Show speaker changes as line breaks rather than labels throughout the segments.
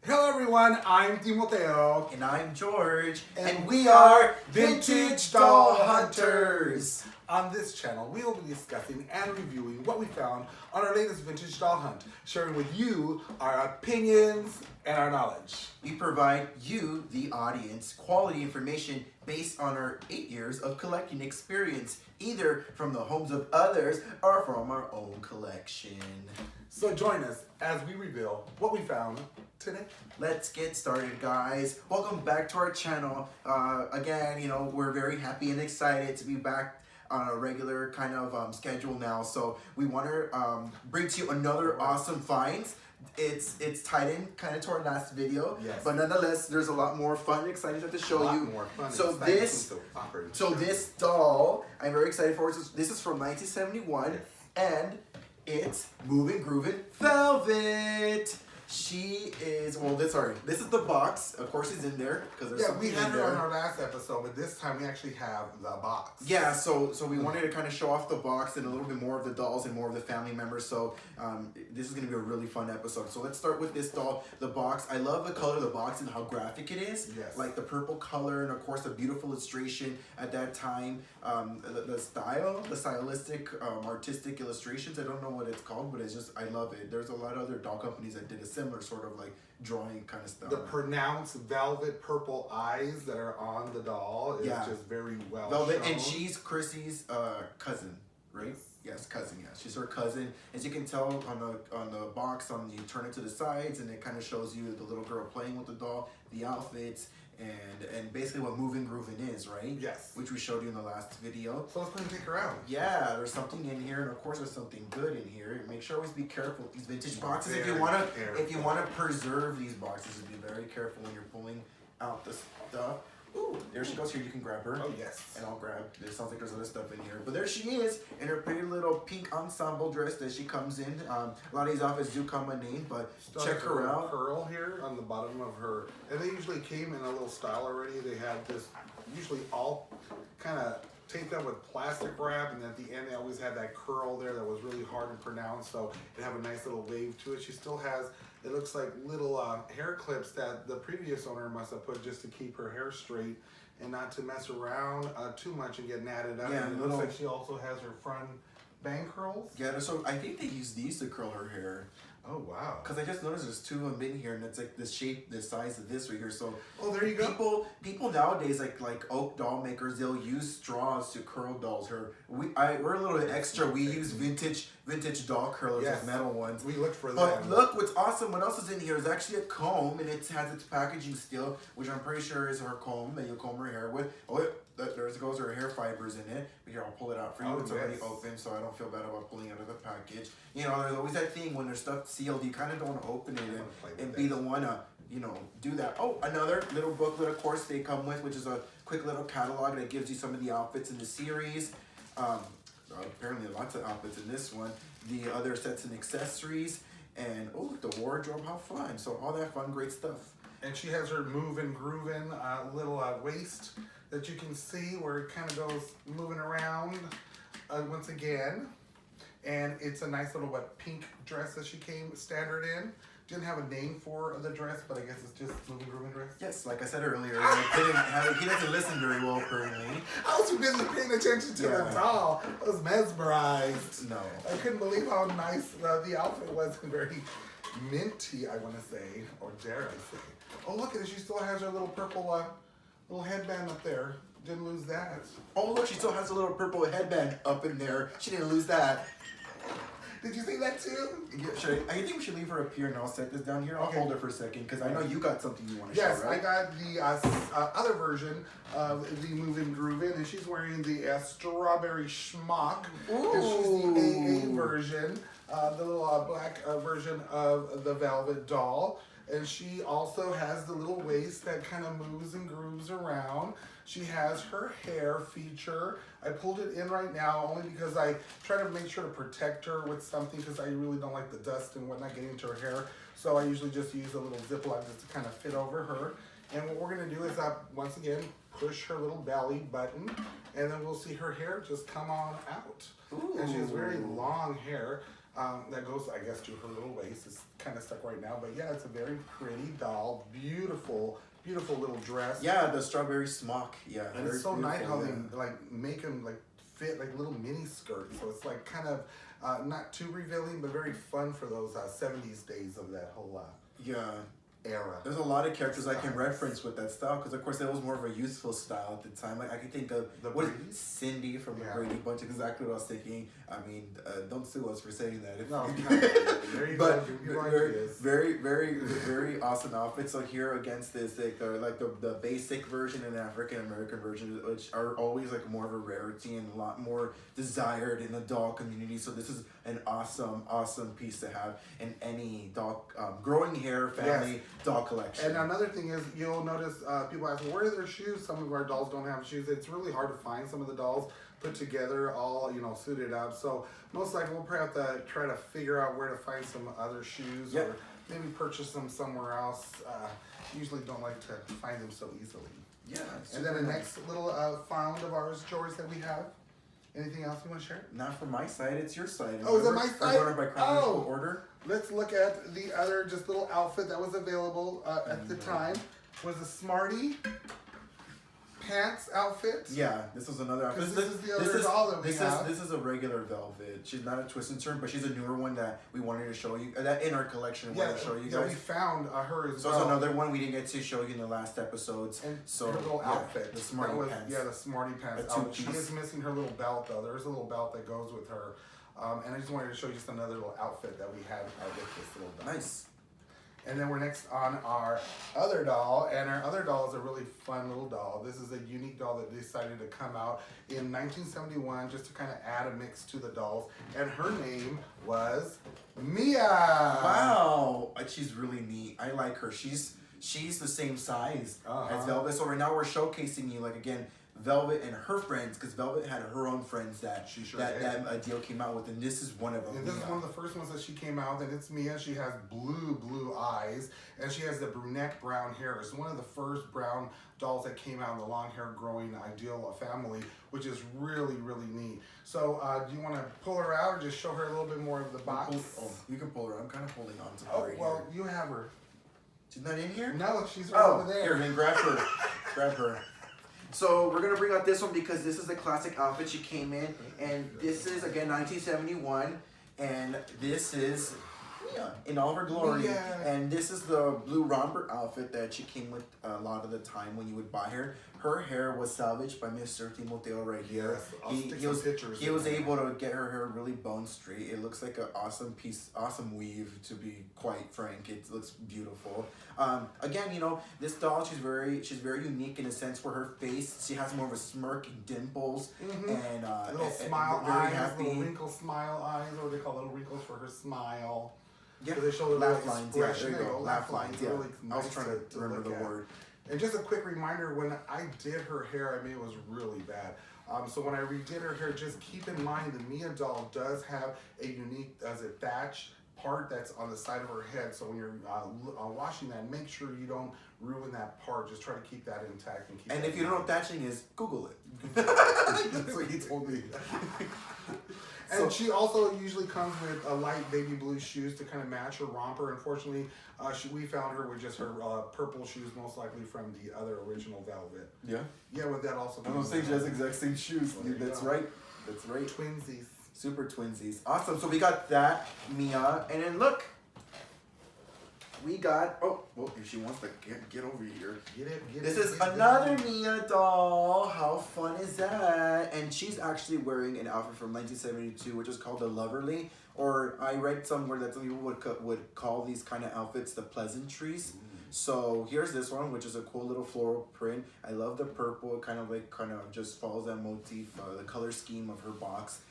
Hello everyone, I'm Timoteo.
And I'm George.
And we are Vintage Doll Hunters. On this channel, we will be discussing and reviewing what we found on our latest vintage doll hunt, sharing with you our opinions and our knowledge.
We provide you, the audience, quality information based on our 8 years of collecting experience, either from the homes of others or from our own collection.
So join us as we reveal what we found today.
Let's get started, guys. Welcome back to our channel. Again, we're very happy and excited to be back on a regular kind of schedule now. So we want to bring to you another awesome finds. It's tied in kind of to our last video,
yes.
But nonetheless, there's a lot more fun and exciting stuff to show you.
More fun.
This doll, I'm very excited for. This is from 1971, yes. And it's Moving Groovin' Velvet. She is, this is the box. Of course, it's in there because there's something in there.
Yeah, we had her on our last episode, but this time we actually have the box.
Yeah, so we wanted to kind of show off the box and a little bit more of the dolls and more of the family members. So this is going to be a really fun episode. So let's start with this doll, the box. I love the color of the box and how graphic it is.
Yes. Like
the purple color and of course the beautiful illustration at that time. The stylistic, artistic illustrations. I don't know what it's called, but it's just, I love it. There's a lot of other doll companies that did a similar sort of like drawing kind of stuff.
The pronounced velvet purple eyes that are on the doll is just very well
velvet
shown.
And she's Crissy's cousin, right? Yes, cousin. Yeah, she's her cousin. As you can tell on the box, you turn it to the sides, and it kind of shows you the little girl playing with the doll, the outfits, and basically what Moving Groovin' is, right?
Yes.
Which we showed you in the last video.
So let's go and take her out.
Yeah, there's something in here, and of course there's something good in here. Make sure always be careful with these vintage boxes. If you wanna preserve these boxes, be very careful when you're pulling out the stuff. Ooh, there she goes. Here, you can grab her.
Oh, yes.
And I'll grab. There sounds like there's other stuff in here. But there she is in her pretty little pink ensemble dress that she comes in. A lot of these outfits do come unnamed, but check her out.
Curl here on the bottom of her. And they usually came in a little style already. They had this usually all kind of taped up with plastic wrap, and at the end they always had that curl there that was really hard to pronounce, so it had a nice little wave to it. She still has, it looks like little hair clips that the previous owner must have put just to keep her hair straight and not to mess around too much and get natted up.
Yeah,
and it looks like she also has her front bang curls.
Yeah, so I think they use these to curl her hair.
Oh, wow.
Because I just noticed there's two of them in here, and it's like the shape, the size of this right here. So
there you go.
People nowadays, like oak doll makers, they'll use straws to curl dolls. We're a little bit extra. We use vintage doll curlers, with metal ones.
We looked for them.
But look, what's awesome, what else is in here is actually a comb, and it has its packaging still, which I'm pretty sure is her comb that you comb her hair with. Oh, there goes her hair fibers in it. But here, I'll pull it out for you. It's already open, so I don't feel bad about pulling it out of the package. There's always that thing when there's stuff sealed, you kind of don't want to open it and be the one to, do that. Oh, another little booklet, of course, they come with, which is a quick little catalog that gives you some of the outfits in the series. Apparently lots of outfits in this one. The other sets and accessories. And, oh, the wardrobe, how fun. So all that fun, great stuff.
And she has her Moving Groovin' little waist that you can see where it kind of goes moving around once again. And it's a nice little pink dress that she came standard in. Didn't have a name for the dress, but I guess it's just Moving Groovin' dress.
Yes, like I said earlier, he doesn't listen very well apparently.
I was too busy paying attention to the doll. I was mesmerized.
No. I
couldn't believe how nice the outfit was, and very minty, I want to say, or dare I say. Oh, look at it. She still has her little purple little headband up there. Didn't lose that.
Oh, look, she still has a little purple headband up in there. She didn't lose that.
Did you see that too?
Yeah, I think we should leave her up here and I'll set this down here. I'll hold her for a second because I know you got something you want to show, right?
Yes, I got the other version of the Moving Groovin', and she's wearing the strawberry schmuck.
Ooh.
And she's the AA version, the little black version of the velvet doll. And she also has the little waist that kind of moves and grooves around. She has her hair feature. I pulled it in right now only because I try to make sure to protect her with something because I really don't like the dust and whatnot getting into her hair. So I usually just use a little Ziploc just to kind of fit over her. And what we're going to do is, once again, push her little belly button, and then we'll see her hair just come on out.
Ooh.
And she has very long hair. that goes, I guess, to her little waist. It's kind of stuck right now, but yeah, it's a very pretty doll. Beautiful, beautiful little dress.
Yeah, the strawberry smock. Yeah,
and it's so nice how they like make them like fit like little mini skirts. So it's like kind of not too revealing, but very fun for those 70s days of that whole era.
There's a lot of characters I can reference with that style because, of course, that was more of a youthful style at the time. Like I can think of Cindy from the Brady Bunch. Exactly what I was thinking. I mean, don't sue us for saying that.
No, there you
but
go.
Very, very awesome outfit. So here against this, like the basic version and African American version, which are always like more of a rarity and a lot more desired in the doll community. So this is an awesome piece to have in any doll growing hair family doll collection.
And another thing is, you'll notice people ask, where are their shoes? Some of our dolls don't have shoes. It's really hard to find some of the dolls put together, all suited up. So most likely we'll probably have to try to figure out where to find some other shoes, or maybe purchase them somewhere else. Usually don't like to find them so easily.
Yeah.
And then the next little found of ours, George, that we have. Anything else you want to share?
Not from my side, it's your side.
Oh, is it my side?
By chronological order.
Let's look at the other just little outfit that was available at the time. Was a Smarty pants outfit.
Yeah, this was another outfit.
This is the other doll that we have.
This is a regular velvet. She's not a twist and turn, but she's a newer one that we wanted to show you. That in our collection, we wanted to show you guys.
Yeah, we found her as well.
So it's another one we didn't get to show you in the last episodes.
And
so
her little outfit.
The Smarty pants.
Yeah, the Smarty pants outfit. She is missing her little belt though. There's a little belt that goes with her. And I just wanted to show you just another little outfit that we have with this little doll.
Nice.
And then we're next on our other doll, and our other doll is a really fun little doll. This is a unique doll that decided to come out in 1971 just to kind of add a mix to the dolls, and her name was Mia.
Wow, she's really neat. I like her. She's the same size as Velvet. So right now we're showcasing you, like, again, Velvet and her friends, because Velvet had her own friends that that deal came out with, and this is one of them.
And this is one of the first ones that she came out with, and it's Mia. She has blue eyes, and she has the brunette brown hair. It's one of the first brown dolls that came out in the long hair growing ideal family, which is really neat. So do you want to pull her out or just show her a little bit more of the box?
You can pull her. I'm kind of holding on to her.
Well, you have her.
She's not in here?
No, she's right over there.
Here, then grab her. Grab her. So we're going to bring out this one because this is the classic outfit she came in. And this is, again, 1971. And this is Mia in all of her glory.
Yeah.
And this is the blue romper outfit that she came with a lot of the time when you would buy her. Her hair was salvaged by Mr. Timoteo right here.
Yes,
he was able to get her hair really bone straight. It looks like an awesome piece, awesome weave, to be quite frank. It looks beautiful. Again, this doll, she's very unique in a sense where her face, she has more of a smirk and dimples, and
little smile eyes, little wrinkle smile eyes, or they call little wrinkles for her smile.
Yeah,
so they show
laugh lines. Yeah, there you go.
Laugh lines. Yeah. Really
I was trying to remember the word.
And just a quick reminder, when I did her hair, I mean, it was really bad. So when I redid her hair, just keep in mind the Mia doll does have a unique, thatch part that's on the side of her head. So when you're washing that, make sure you don't ruin that part. Just try to keep that intact. And
if you don't know what thatching is, Google it. That's what he told me.
And she also usually comes with a light baby blue shoes to kind of match her romper. Unfortunately, we found her with just her purple shoes, most likely from the other original Velvet.
Yeah?
Yeah, with that also.
I'm going to say she has the exact same shoes. That's right. That's right.
Twinsies.
Super twinsies. Awesome. So we got that, Mia. And then look. We got, if she wants to get over here. This is another Mia doll. How fun is that? And she's actually wearing an outfit from 1972, which is called the Loverly. Or I read somewhere that some people would call these kind of outfits the pleasantries. So here's this one, which is a cool little floral print. I love the purple. It kind of just follows that motif, the color scheme of her box.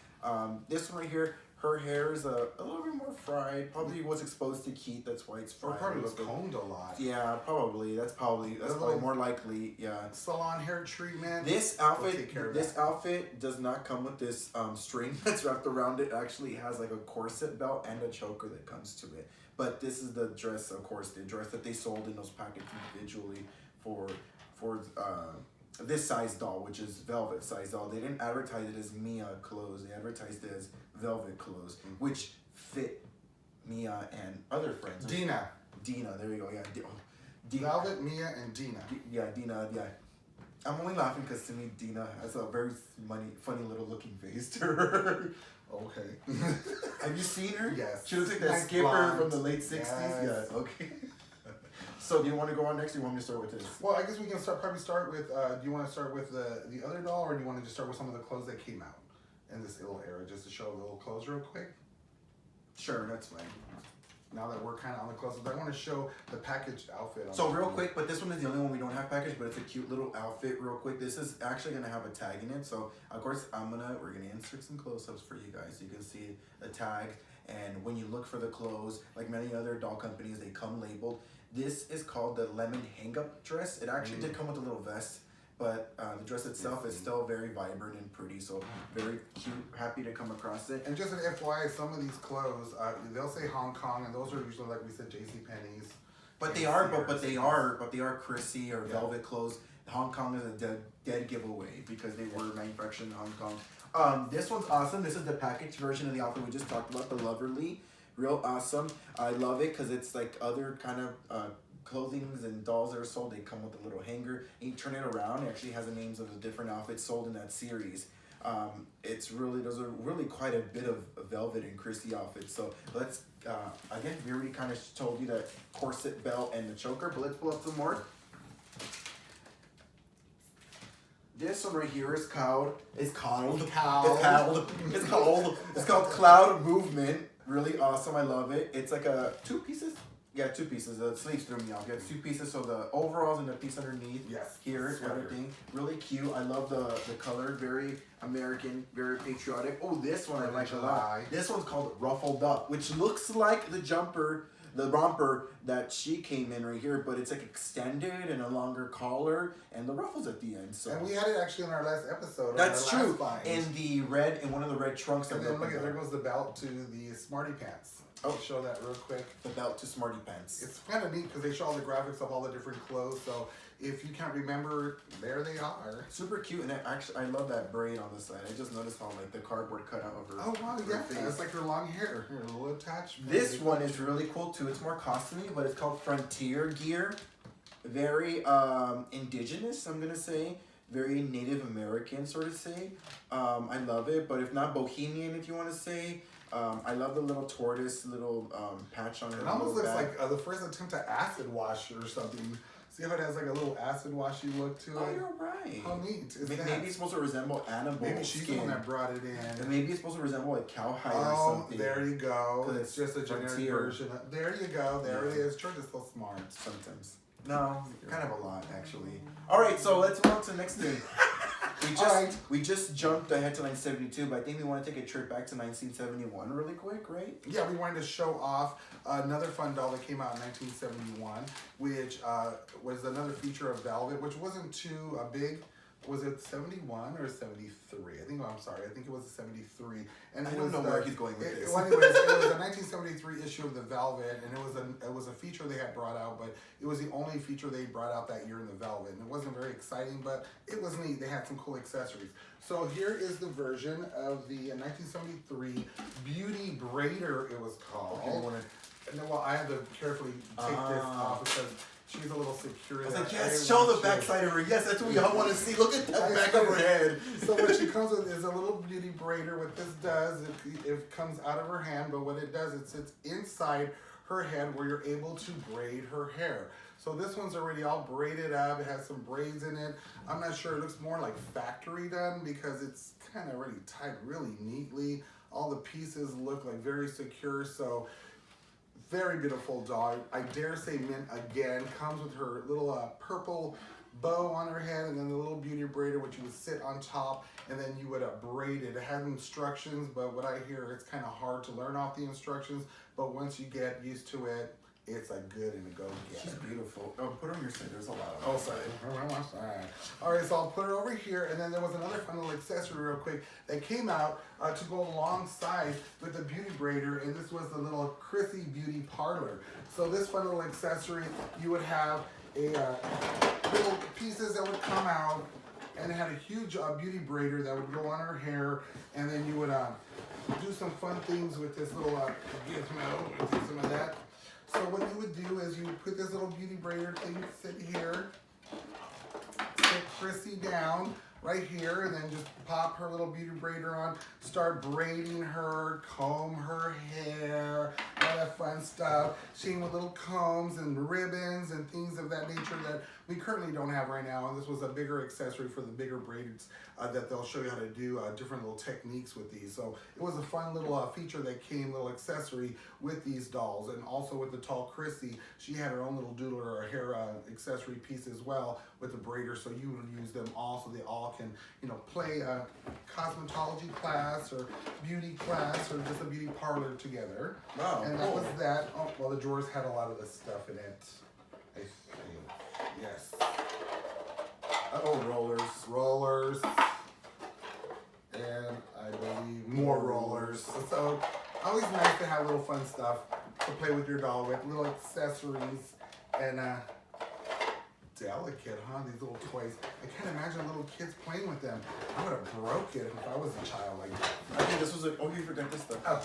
This one right here, her hair is a little bit more fried. Probably was exposed to heat. That's why it's fried.
Or probably was combed a lot.
Yeah, probably. That's probably more likely. Yeah.
Salon hair treatment.
This outfit does not come with this string that's wrapped around it. It actually has like a corset belt and a choker that comes to it. But this is the dress, of course, the dress that they sold in those packets individually for this size doll, which is Velvet size doll. They didn't advertise it as Mia clothes. They advertised it as Velvet clothes, which fit Mia and other friends.
Dina,
there you go. Yeah,
Velvet, Mia, and Dina.
Dina. Yeah. I'm only laughing because to me, Dina has a very funny little looking face to her.
Okay.
Have you seen her?
Yes.
She looks like that
Nice
skipper
blonde.
from the late 60s.
Yes.
Yeah, okay. So do you want to go on next or do you want me to start with this?
Well, I guess we can probably start with, do you want to start with the other doll, or do you want to just start with some of the clothes that came out in this little era, just to show the little clothes real quick?
Sure, that's fine.
Now that we're kind of on the clothes, I want to show the packaged outfit.
So real quick, but this one is the only one we don't have packaged, but it's a cute little outfit real quick. This is actually going to have a tag in it. So of course, we're going to insert some close-ups for you guys. So you can see the tag. And when you look for the clothes, like many other doll companies, they come labeled. This is called the lemon hang-up dress. It actually did come with a little vest, but the dress itself is still very vibrant and pretty. So very cute. Happy to come across it.
And just an FYI, some of these clothes, they'll say Hong Kong, and those are usually, like we said, JCPenney's.
But they are Crissy or Velvet clothes. Hong Kong is a dead giveaway because they were manufactured in Hong Kong. This one's awesome. This is the packaged version of the outfit we just talked about, the Loverly. Real awesome. I love it because it's like other kind of clothings and dolls that are sold. They come with a little hanger, and you turn it around. It actually has the names of the different outfits sold in that series. Those are really quite a bit of Velvet and Crissy outfits. So let's, again, we already kind of told you that corset, belt, and the choker, but let's pull up some more. This one right here is called Cloud Movement. Really awesome. I love it. It's like a two pieces. The sleeves threw me off. You have two pieces, so the overalls and the piece underneath.
Yes.
Here, everything. Really cute. I love the color. Very American, very patriotic. Oh, this one I like a lot. This one's called Ruffled Up, which looks like the romper that she came in right here, but it's like extended and a longer collar and the ruffles at the end. So
and we had it actually in our last episode.
That's true. In one of the red trunks.
And then look at, there goes the belt to the Smarty Pants. I'll show that real quick.
The belt to Smarty Pants.
It's kind of neat because they show all the graphics of all the different clothes. So if you can't remember, there they are.
Super cute, and I love that braid on the side. I just noticed how like the cardboard cut out of her.
Oh wow,
her
yeah, it's like her long hair, her little attachment.
This one is really cool too. It's more costumey, but it's called Frontier Gear. Very indigenous, I'm gonna say. Very Native American, sort of say. I love it, but if not Bohemian, if you want to say. I love the little tortoise, patch on her.
It almost looks like the first attempt at acid wash or something. See how it has like a little acid washy look to it?
Oh, you're right.
How neat is that?
Maybe it's supposed to resemble animal
Maybe she's the one that brought it in.
And maybe it's supposed to resemble like cowhide or something.
Oh, there you go.
It's
just a generic version. There you go. There it is. George is so smart.
Sometimes. No, kind of a lot actually. All right, so let's move on to the next thing. We just jumped ahead to 1972, but I think we want to take a trip back to 1971 really quick, right?
Yeah, we wanted to show off another fun doll that came out in 1971, which was another feature of Velvet, which wasn't too big. Was it 71 or 73? I think it was 73. And
I don't know where he's going with this.
Well, anyways, it was a 1973 issue of the Velvet, and it was a feature they had brought out, but it was the only feature they brought out that year in the Velvet. And it wasn't very exciting, but it was neat. They had some cool accessories. So here is the version of the 1973 Beauty Braider, it was called. And then, I had to carefully take this off because she's a little secure.
I was like, yes, show the backside of her. Yes, that's what we all want to see. Look at that back of her head.
So what she comes with is a little beauty braider. What this does, it comes out of her hand, but what it does, it sits inside her head where you're able to braid her hair. So this one's already all braided up. It has some braids in it. I'm not sure. It looks more like factory done because it's kind of already tied really neatly. All the pieces look like very secure. So very beautiful doll. I dare say mint again. Comes with her little purple bow on her head and then the little beauty braider which you would sit on top and then you would braid it. It had instructions, but what I hear, it's kind of hard to learn off the instructions, but once you get used to it, it's a good and a go-getter.
She's beautiful. Oh, put her on your side. There's a lot of
her. Oh, sorry. All right, so I'll put her over here, and then there was another fun little accessory real quick that came out to go alongside with the beauty braider, and this was the little Crissy Beauty Parlor. So this fun little accessory, you would have a little pieces that would come out, and it had a huge beauty braider that would go on her hair, and then you would do some fun things with this little gizmo. We'll take some of that. So what you would do is you would put this little beauty braider thing sit here, sit Crissy down right here, and then just pop her little beauty braider on, start braiding her, comb her hair, all that fun stuff. She with little combs and ribbons and things of that nature that we currently don't have right now. And this was a bigger accessory for the bigger braids that they'll show you how to do different little techniques with these. So it was a fun little feature that came, little accessory with these dolls. And also with the tall Crissy, she had her own little doodler or hair accessory piece as well with the braider. So you would use them all so they all can, you know, play a cosmetology class or beauty class or just a beauty parlor together.
Wow,
and that was that. Oh, well, the drawers had a lot of this stuff in it. I think. Yes.
Oh, rollers.
Rollers. And I believe more rollers. So always nice to have little fun stuff to play with your doll with, little accessories and delicate, huh? These little toys. I can't imagine little kids playing with them. I would have broke it if I was a child like that.
I think this was like, oh, you forgot this stuff.
Oh,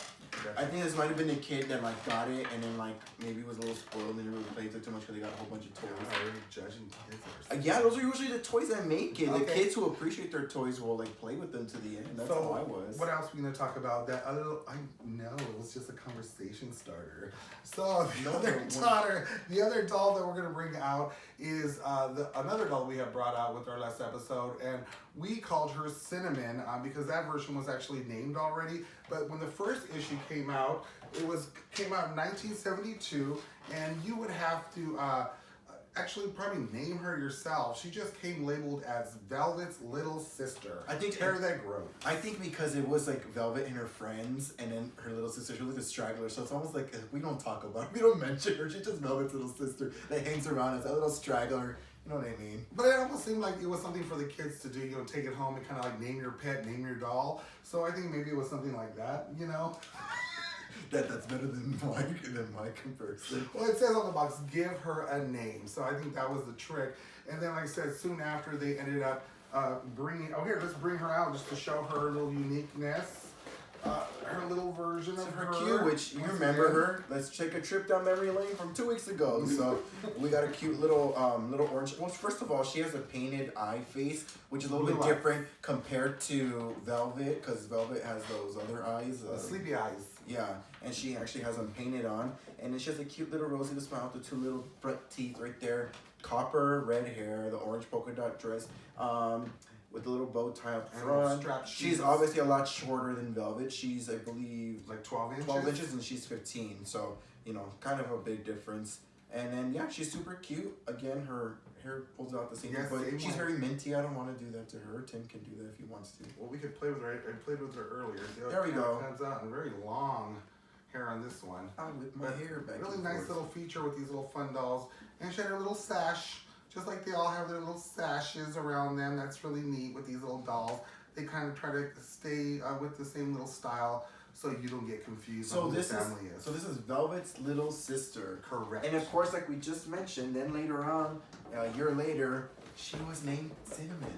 I think this might have been a kid that like got it and then like maybe was a little spoiled and didn't really play with it too much because they got a whole bunch of toys.
Are you judging kids or something?
Yeah, those are usually the toys that make it.
Okay.
The kids who appreciate their toys will like play with them to the end. That's how I was.
What else are we gonna talk about? That other, I know it was just a conversation starter. So the other doll that we're gonna bring out is another doll we have brought out with our last episode, and we called her Cinnamon because that version was actually named already. But when the first issue came out, came out in 1972, and you would have to actually probably name her yourself. She just came labeled as Velvet's little sister.
I think
hair that grows.
I think because it was like Velvet and her friends, and then her little sister. She was like a straggler, so it's almost like we don't talk about her, we don't mention her. She's just Velvet's little sister that hangs around as a little straggler. You know what I mean?
But it almost seemed like it was something for the kids to do. You know, take it home and kind of like name your pet, name your doll. So I think maybe it was something like that. You know.
That's better than my comparison.
Well, it says on the box, give her a name. So I think that was the trick. And then, like I said, soon after they ended up bringing, let's bring her out just to show her little uniqueness. Her little version of her.
Cute, which you remember her. Let's take a trip down memory lane from 2 weeks ago. So we got a cute little orange. Well, first of all, she has a painted eye face, which is a little bit different compared to Velvet, because Velvet has those other eyes.
Sleepy eyes.
Yeah, and she actually has them painted on. And then she has a cute little rosy little smile with the 2 little front teeth right there. Copper red hair, the orange polka dot dress. With a little bow tie up front. She's obviously a lot shorter than Velvet. She's, I believe,
like 12 inches.
12 inches, and she's 15. So, you know, kind of a big difference. And then, yeah, she's super cute. Again, her hair pulls out the same thing, but she's very minty. I don't want to do that to her. Tim can do that if he wants to.
Well, we could play with her. I played with her earlier.
There we go.
Comes out and very long hair on this one.
I whip my hair back.
Really nice little feature with these little fun dolls. And she had her little sash. Just like they all have their little sashes around them. That's really neat with these little dolls. They kind of try to stay with the same little style so you don't get confused on who the family is.
So this is Velvet's little sister.
Correct.
And of course, like we just mentioned, then later on, a year later, she was named Cinnamon.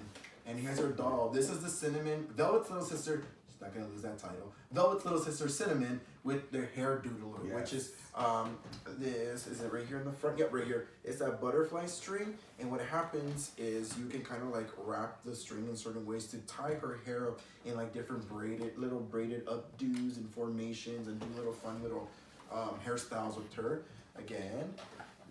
And here's her doll. This is the Cinnamon, Velvet's little sister. She's not going to lose that title. Velvet's little sister, Cinnamon, with their hair doodler, which is this. Is it right here in the front? Yep, right here. It's that butterfly string, and what happens is you can kind of like wrap the string in certain ways to tie her hair up in like different little braided updos and formations, and do little fun little hairstyles with her. Again,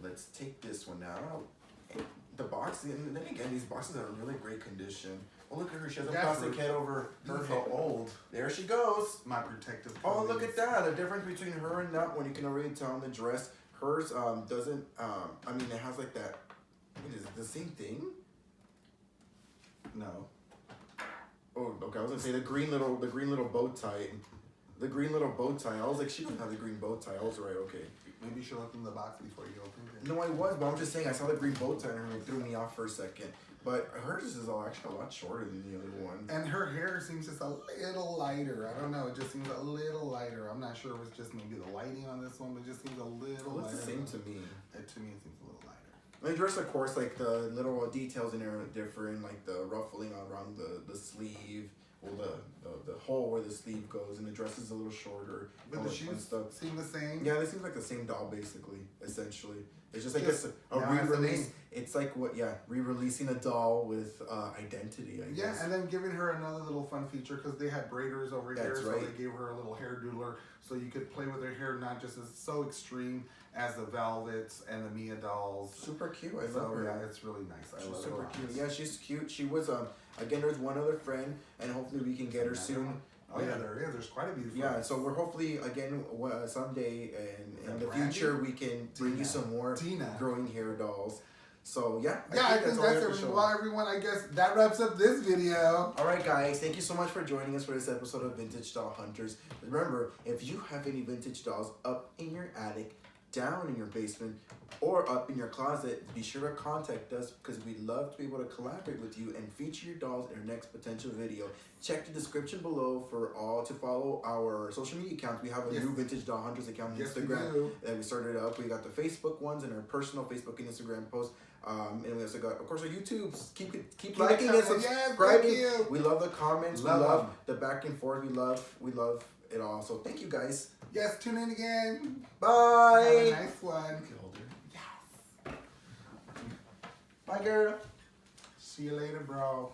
let's take this one out. And the box, and then again, these boxes are in really great condition. Oh, look at her. She has a plastic head over her head.
Old.
There she goes.
My protective
Oh, look at that. The difference between her and that one, you can already tell in the dress. Hers doesn't, I mean, it has like that. Is it the same thing?
No.
Oh, okay. I was going to say the green little bow tie. The green little bow tie. I was like, she doesn't have the green bow tie. I was right. Okay.
Maybe you should look in the box before you open it.
No, I was, but I'm just saying I saw the green bow tie and it threw me off for a second. But hers is actually a lot shorter than the other one.
And her hair seems just a little lighter. I don't know. It just seems a little lighter. I'm not sure if it's just maybe the lighting on this one, but it just seems a little lighter.
It's the same to me.
To me, it seems a little lighter.
The dress, of course, like the little details in there are different, like the ruffling around the sleeve. the hole where the sleeve goes, and the dress is a little shorter.
But the shoes seem the same.
Yeah, they seem like the same doll, basically, essentially. It's just like a
now
re-release. It's like re-releasing a doll with identity, I guess.
Yeah, and then giving her another little fun feature because they had braiders over here, so they gave her a little hair doodler so you could play with her hair, not just as so extreme as the Velvets and the Mia dolls.
Super cute. I love her.
Yeah, it's really nice. I love
super
her.
Cute. Yeah, she's cute. She was again. There's one other friend, and hopefully we can get her soon.
Oh yeah, there is. There's quite a few.
Yeah, so we're hopefully again someday in the future we can bring you some more growing hair dolls. So yeah,
I think that's everything. Well, everyone, I guess that wraps up this video.
All right, guys, thank you so much for joining us for this episode of Vintage Doll Hunters. Remember, if you have any vintage dolls up in your attic, down in your basement, or up in your closet, be sure to contact us because we'd love to be able to collaborate with you and feature your dolls in our next potential video. Check the description below to follow our social media accounts. We have a new Vintage Doll Hunters account on Instagram that we started up. We got the Facebook ones and our personal Facebook and Instagram posts. And we also got, of course, our YouTubes. Keep liking and subscribing. We love the comments. We love the back and forth. We love it all. So thank you guys.
Yes, tune in again.
Bye.
Have a nice one.
Yes. Bye, girl.
See you later, bro.